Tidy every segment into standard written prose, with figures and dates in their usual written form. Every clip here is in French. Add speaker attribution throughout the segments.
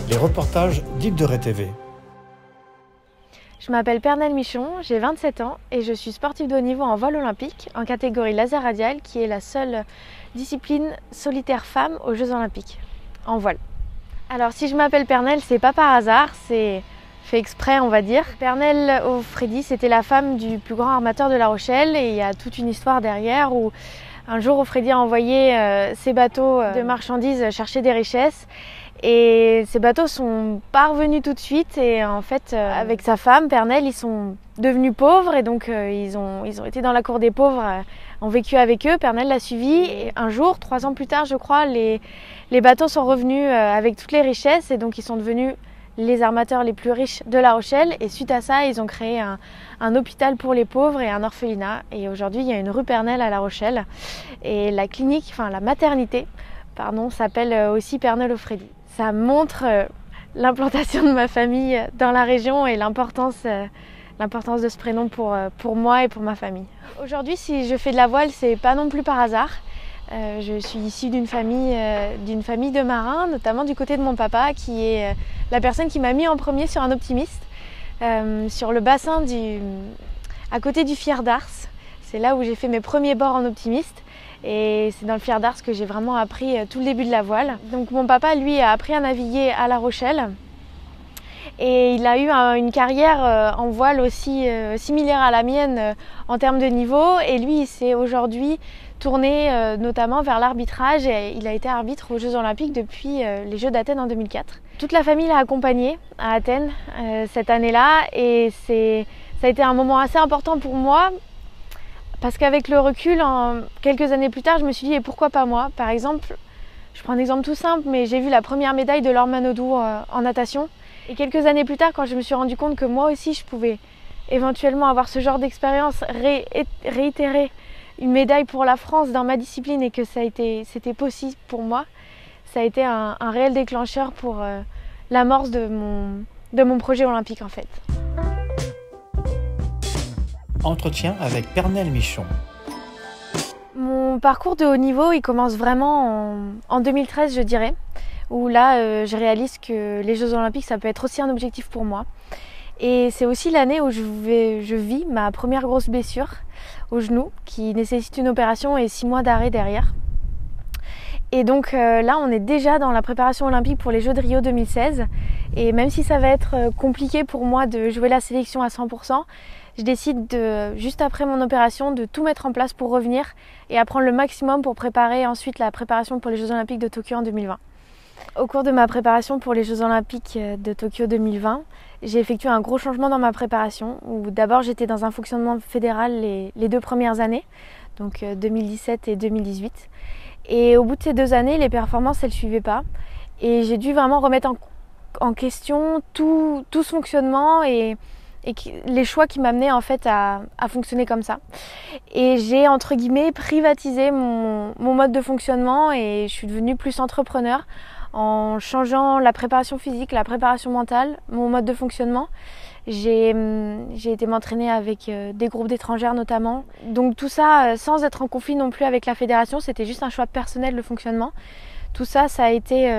Speaker 1: Les reportages d'Île de Ré TV.
Speaker 2: Je m'appelle Pernelle Michon, j'ai 27 ans et je suis sportive de haut niveau en vol olympique en catégorie laser radial qui est la seule discipline solitaire femme aux Jeux olympiques en voile. Alors si je m'appelle Pernelle, c'est pas par hasard, c'est fait exprès on va dire. Pernelle Aufredi, c'était la femme du plus grand armateur de La Rochelle et il y a toute une histoire derrière où un jour Aufredi a envoyé ses bateaux de marchandises chercher des richesses. Et ces bateaux sont pas revenus tout de suite et en fait avec sa femme Pernelle ils sont devenus pauvres et donc ils ont été dans la cour des pauvres, ont vécu avec eux. Pernelle l'a suivi et un jour, 3 ans plus tard je crois, les bateaux sont revenus avec toutes les richesses et donc ils sont devenus les armateurs les plus riches de La Rochelle et suite à ça ils ont créé un hôpital pour les pauvres et un orphelinat et aujourd'hui il y a une rue Pernelle à La Rochelle et la clinique, enfin la maternité s'appelle aussi Pernelle Aufredi. Ça montre l'implantation de ma famille dans la région et l'importance de ce prénom pour moi et pour ma famille. Aujourd'hui, si je fais de la voile, c'est pas non plus par hasard. Je suis issue d'une famille de marins, notamment du côté de mon papa, qui est la personne qui m'a mis en premier sur un optimiste, sur le bassin à côté du Fier d'Ars. C'est là où j'ai fait mes premiers bords en optimiste. Et c'est dans le Fier d'Ars que j'ai vraiment appris tout le début de la voile. Donc mon papa, lui, a appris à naviguer à La Rochelle. Et il a eu une carrière en voile aussi similaire à la mienne en termes de niveau. Et lui, il s'est aujourd'hui tourné notamment vers l'arbitrage. Et il a été arbitre aux Jeux Olympiques depuis les Jeux d'Athènes en 2004. Toute la famille l'a accompagné à Athènes cette année-là. Et ça a été un moment assez important pour moi. Parce qu'avec le recul, quelques années plus tard, je me suis dit et pourquoi pas moi? Par exemple, je prends un exemple tout simple, mais j'ai vu la première médaille de Laure Manodou en natation. Et quelques années plus tard, quand je me suis rendu compte que moi aussi, je pouvais éventuellement avoir ce genre d'expérience, réitérer une médaille pour la France dans ma discipline et que c'était possible pour moi, ça a été un réel déclencheur pour l'amorce de mon projet olympique en fait.
Speaker 1: Entretien avec Pernelle Michon.
Speaker 2: Mon parcours de haut niveau, il commence vraiment en 2013, je dirais, où là, je réalise que les Jeux Olympiques, ça peut être aussi un objectif pour moi. Et c'est aussi l'année où je vis ma première grosse blessure au genou, qui nécessite une opération et 6 mois d'arrêt derrière. Et donc là, on est déjà dans la préparation olympique pour les Jeux de Rio 2016. Et même si ça va être compliqué pour moi de jouer la sélection à 100%, je décide juste après mon opération de tout mettre en place pour revenir et apprendre le maximum pour préparer ensuite la préparation pour les Jeux Olympiques de Tokyo en 2020. Au cours de ma préparation pour les Jeux Olympiques de Tokyo 2020, j'ai effectué un gros changement dans ma préparation où d'abord j'étais dans un fonctionnement fédéral les 2 premières années, donc 2017 et 2018. Et au bout de ces 2 années, les performances elles ne suivaient pas et j'ai dû vraiment remettre en question tout ce fonctionnement et les choix qui m'amenaient en fait à fonctionner comme ça. Et j'ai entre guillemets privatisé mon mode de fonctionnement et je suis devenue plus entrepreneur en changeant la préparation physique, la préparation mentale, mon mode de fonctionnement. J'ai été m'entraîner avec des groupes d'étrangères notamment. Donc tout ça sans être en conflit non plus avec la fédération, c'était juste un choix personnel de fonctionnement. Tout ça, ça a été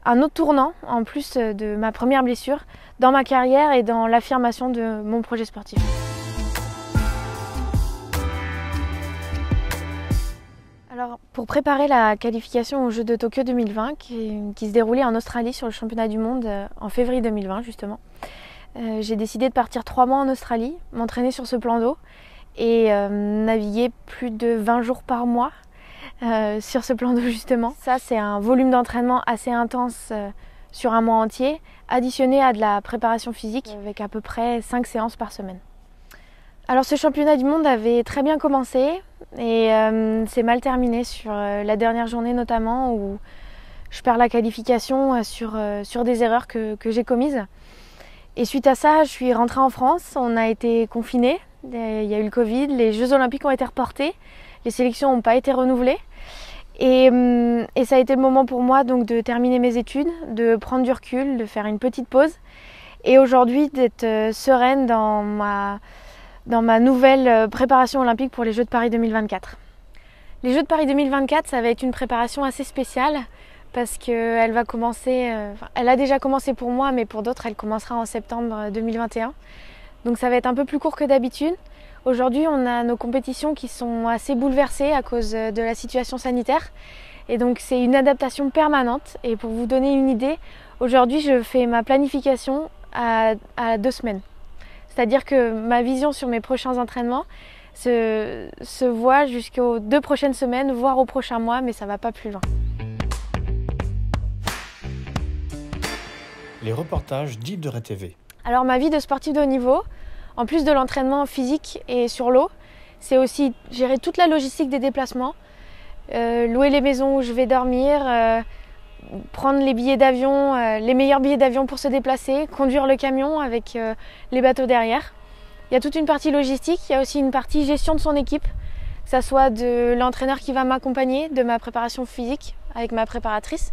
Speaker 2: un autre tournant en plus de ma première blessure dans ma carrière et dans l'affirmation de mon projet sportif. Alors, pour préparer la qualification aux Jeux de Tokyo 2020 qui se déroulait en Australie sur le championnat du monde en février 2020 justement, j'ai décidé de partir 3 mois en Australie, m'entraîner sur ce plan d'eau et naviguer plus de 20 jours par mois sur ce plan d'eau justement. Ça c'est un volume d'entraînement assez intense sur un mois entier, additionné à de la préparation physique avec à peu près 5 séances par semaine. Alors ce championnat du monde avait très bien commencé et c'est mal terminé sur la dernière journée notamment où je perds la qualification sur des erreurs que j'ai commises. Et suite à ça, je suis rentrée en France, on a été confinés, il y a eu le Covid, les Jeux Olympiques ont été reportés, les sélections n'ont pas été renouvelées. Et ça a été le moment pour moi donc de terminer mes études, de prendre du recul, de faire une petite pause et aujourd'hui d'être sereine dans ma nouvelle préparation olympique pour les Jeux de Paris 2024. Les Jeux de Paris 2024, ça va être une préparation assez spéciale parce qu'elle va commencer, elle a déjà commencé pour moi, mais pour d'autres, elle commencera en septembre 2021. Donc ça va être un peu plus court que d'habitude. Aujourd'hui, on a nos compétitions qui sont assez bouleversées à cause de la situation sanitaire. Et donc c'est une adaptation permanente. Et pour vous donner une idée, aujourd'hui je fais ma planification à 2 semaines. C'est-à-dire que ma vision sur mes prochains entraînements se voit jusqu'aux 2 prochaines semaines, voire au prochain mois, mais ça ne va pas plus loin.
Speaker 1: Les reportages d'Île de Ré TV.
Speaker 2: Alors ma vie de sportive de haut niveau, en plus de l'entraînement physique et sur l'eau, c'est aussi gérer toute la logistique des déplacements, louer les maisons où je vais dormir, prendre les billets d'avion, les meilleurs billets d'avion pour se déplacer, conduire le camion avec les bateaux derrière. Il y a toute une partie logistique, il y a aussi une partie gestion de son équipe, que ce soit de l'entraîneur qui va m'accompagner, de ma préparation physique avec ma préparatrice,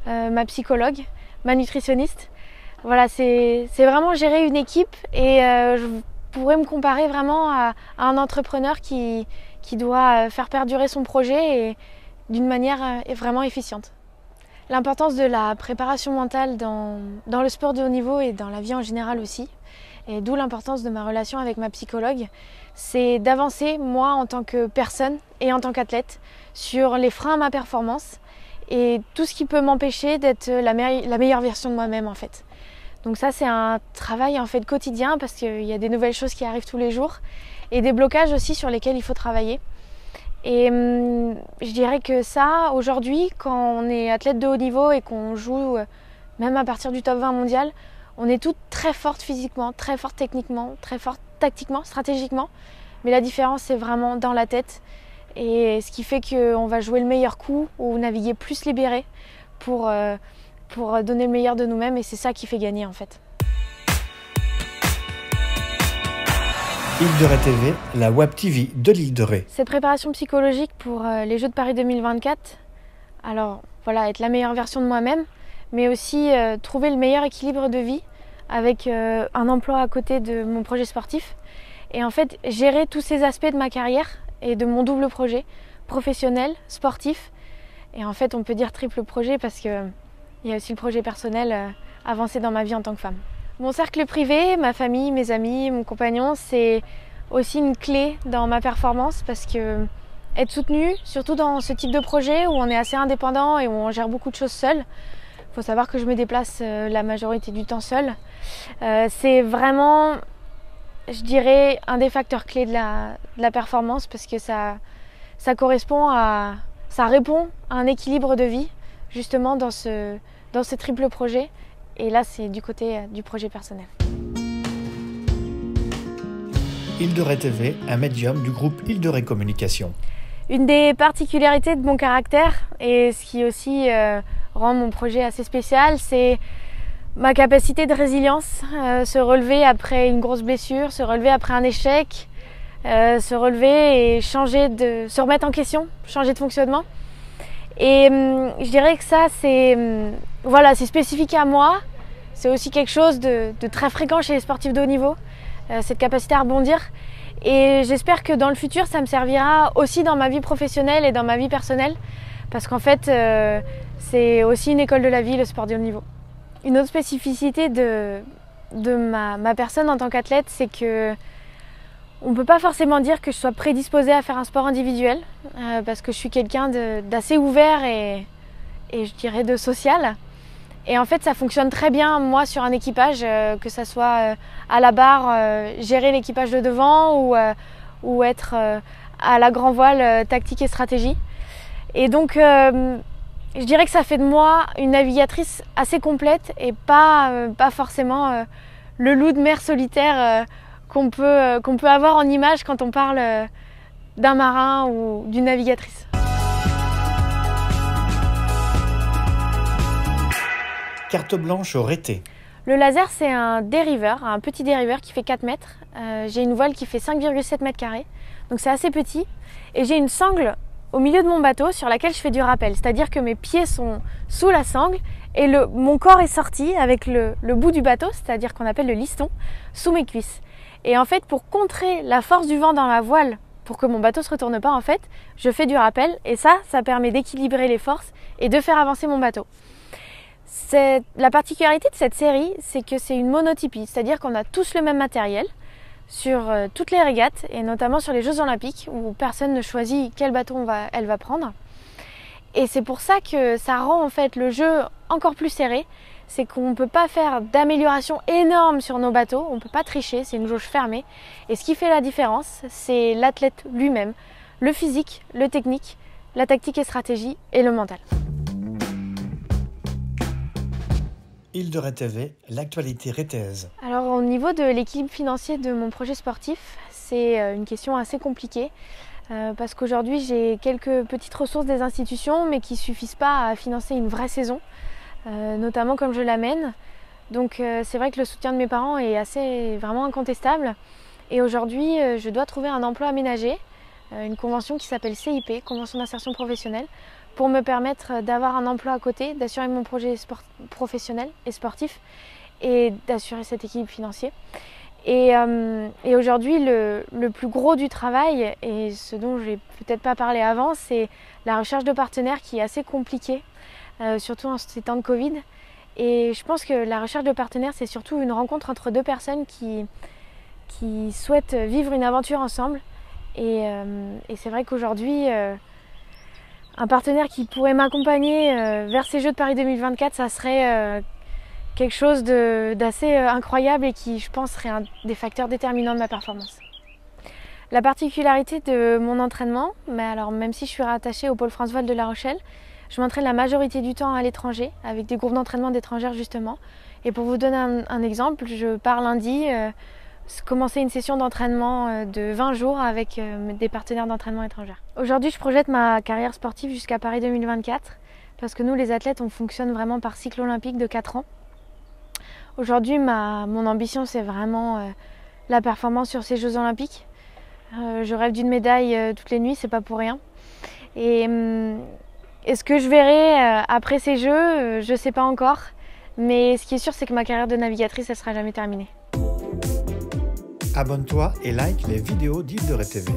Speaker 2: ma psychologue, ma nutritionniste. Voilà, c'est vraiment gérer une équipe et je pourrais me comparer vraiment à un entrepreneur qui doit faire perdurer son projet et d'une manière vraiment efficiente. L'importance de la préparation mentale dans le sport de haut niveau et dans la vie en général aussi, et d'où l'importance de ma relation avec ma psychologue, c'est d'avancer moi en tant que personne et en tant qu'athlète sur les freins à ma performance et tout ce qui peut m'empêcher d'être la meilleure version de moi-même en fait. Donc ça c'est un travail en fait quotidien parce qu'il y a des nouvelles choses qui arrivent tous les jours et des blocages aussi sur lesquels il faut travailler. Et je dirais que ça aujourd'hui quand on est athlète de haut niveau et qu'on joue même à partir du top 20 mondial, on est toutes très fortes physiquement, très fortes techniquement, très fortes tactiquement, stratégiquement. Mais la différence c'est vraiment dans la tête et ce qui fait qu'on va jouer le meilleur coup ou naviguer plus libéré pour donner le meilleur de nous-mêmes et c'est ça qui fait gagner en fait.
Speaker 1: Île de Ré TV, la Web TV de l'Île de Ré.
Speaker 2: Cette préparation psychologique pour les Jeux de Paris 2024, alors voilà, être la meilleure version de moi-même, mais aussi trouver le meilleur équilibre de vie avec un emploi à côté de mon projet sportif et en fait gérer tous ces aspects de ma carrière et de mon double projet, professionnel, sportif et en fait on peut dire triple projet parce que il y a aussi le projet personnel avancé dans ma vie en tant que femme. Mon cercle privé, ma famille, mes amis, mon compagnon, c'est aussi une clé dans ma performance parce que être soutenu, surtout dans ce type de projet où on est assez indépendant et où on gère beaucoup de choses seul, il faut savoir que je me déplace la majorité du temps seule, c'est vraiment, je dirais, un des facteurs clés de la performance parce que ça répond à un équilibre de vie justement dans ce triple projet et là c'est du côté du projet personnel.
Speaker 1: Île de Ré TV, un médium du groupe Île de Ré Communication.
Speaker 2: Une des particularités de mon caractère et ce qui aussi rend mon projet assez spécial, c'est ma capacité de résilience, se relever après une grosse blessure, se relever après un échec, se relever et se remettre en question, changer de fonctionnement. Et je dirais que ça, c'est spécifique à moi. C'est aussi quelque chose de très fréquent chez les sportifs de haut niveau, cette capacité à rebondir. Et j'espère que dans le futur, ça me servira aussi dans ma vie professionnelle et dans ma vie personnelle. Parce qu'en fait, c'est aussi une école de la vie, le sport de haut niveau. Une autre spécificité de ma personne en tant qu'athlète, c'est que on ne peut pas forcément dire que je sois prédisposée à faire un sport individuel parce que je suis quelqu'un d'assez ouvert et je dirais de social. Et en fait, ça fonctionne très bien, moi, sur un équipage, que ça soit à la barre, gérer l'équipage de devant ou être à la grand voile, tactique et stratégie. Et donc, je dirais que ça fait de moi une navigatrice assez complète et pas forcément le loup de mer solitaire qu'on peut avoir en image quand on parle d'un marin ou d'une navigatrice.
Speaker 1: Carte blanche au rété.
Speaker 2: Le laser, c'est un dériveur, un petit dériveur qui fait 4 mètres. J'ai une voile qui fait 5,7 mètres carrés, donc c'est assez petit. Et j'ai une sangle au milieu de mon bateau sur laquelle je fais du rappel. C'est-à-dire que mes pieds sont sous la sangle et mon corps est sorti avec le bout du bateau, c'est-à-dire qu'on appelle le liston, sous mes cuisses. Et en fait, pour contrer la force du vent dans la voile pour que mon bateau ne se retourne pas, en fait, je fais du rappel et ça permet d'équilibrer les forces et de faire avancer mon bateau. La particularité de cette série, c'est que c'est une monotypie, c'est-à-dire qu'on a tous le même matériel sur toutes les régates et notamment sur les Jeux Olympiques où personne ne choisit quel bateau elle va prendre. Et c'est pour ça que ça rend en fait le jeu encore plus serré. C'est qu'on ne peut pas faire d'amélioration énorme sur nos bateaux, on ne peut pas tricher, c'est une jauge fermée. Et ce qui fait la différence, c'est l'athlète lui-même, le physique, le technique, la tactique et stratégie et le mental.
Speaker 1: Île de Ré TV, l'actualité rétaise.
Speaker 2: Alors au niveau de l'équilibre financier de mon projet sportif, c'est une question assez compliquée. Parce qu'aujourd'hui j'ai quelques petites ressources des institutions mais qui ne suffisent pas à financer une vraie saison. Notamment comme je l'amène. Donc c'est vrai que le soutien de mes parents est vraiment incontestable. Et aujourd'hui, je dois trouver un emploi aménagé, une convention qui s'appelle CIP, Convention d'insertion professionnelle, pour me permettre d'avoir un emploi à côté, d'assurer mon projet professionnel et sportif et d'assurer cet équilibre financier. Et aujourd'hui, le plus gros du travail, et ce dont je n'ai peut-être pas parlé avant, c'est la recherche de partenaires qui est assez compliquée. Surtout en ces temps de Covid. Et je pense que la recherche de partenaires, c'est surtout une rencontre entre deux personnes qui souhaitent vivre une aventure ensemble. Et c'est vrai qu'aujourd'hui, un partenaire qui pourrait m'accompagner vers ces Jeux de Paris 2024, ça serait quelque chose d'assez incroyable et qui, je pense, serait un des facteurs déterminants de ma performance. La particularité de mon entraînement, même si je suis rattachée au pôle France Voile de La Rochelle, je m'entraîne la majorité du temps à l'étranger, avec des groupes d'entraînement d'étrangères justement. Et pour vous donner un exemple, je pars lundi commencer une session d'entraînement de 20 jours avec des partenaires d'entraînement étrangers. Aujourd'hui, je projette ma carrière sportive jusqu'à Paris 2024, parce que nous, les athlètes, on fonctionne vraiment par cycle olympique de 4 ans. Aujourd'hui, mon ambition, c'est vraiment la performance sur ces Jeux Olympiques. Je rêve d'une médaille toutes les nuits, c'est pas pour rien. Et ce que je verrai après ces Jeux, je ne sais pas encore. Mais ce qui est sûr, c'est que ma carrière de navigatrice, elle ne sera jamais terminée.
Speaker 1: Abonne-toi et like les vidéos d'Île de Ré TV.